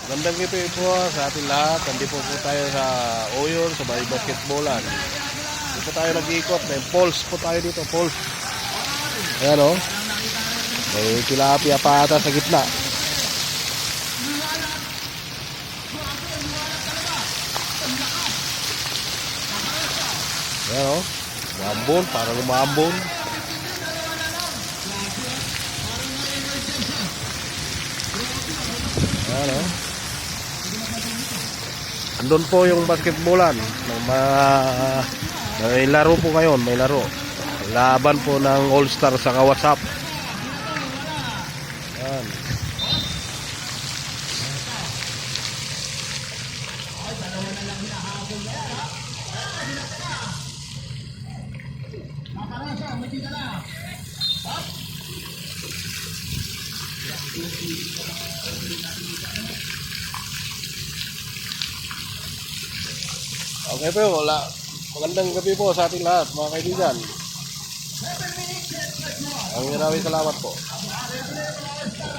Gandang gabi po sa ating lahat. Nandito po tayo sa Oyon, sa may basketballan. Dito po tayo nag-iikot. May poles po tayo dito, poles. Ayan o. May tilapia pa ata sa gitna. Ayan o. Umambon, parang umambon. Ayan o. Andun po yung basketballan. May laro po ngayon, may laro. Laban po ng All-Star sa Kawasap. Ayan. Okay po, wala. Magandang gabi po sa ating lahat, mga kaibigan. Maraming salamat po.